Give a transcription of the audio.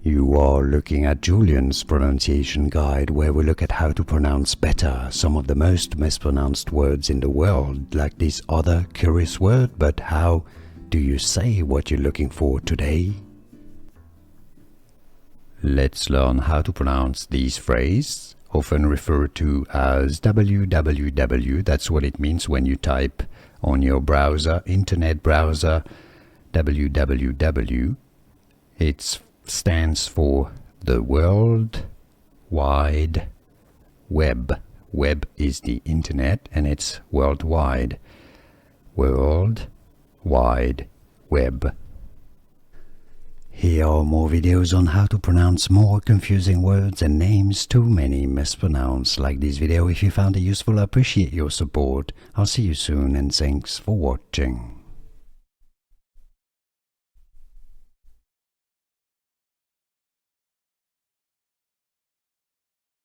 You are looking at Julian's pronunciation guide, where we look at how to pronounce better some of the most mispronounced words in the world, like this other curious word. But how do you say what you're looking for today? Let's learn how to pronounce this phrase, often referred to as www. That's what it means when you type on your browser, internet browser, www. It stands for the World Wide Web. Web is the internet and it's worldwide. World Wide Web. Here are more videos on how to pronounce more confusing words and names too many mispronounced. Like this video if you found it useful. I appreciate your support. I'll see you soon and thanks for watching.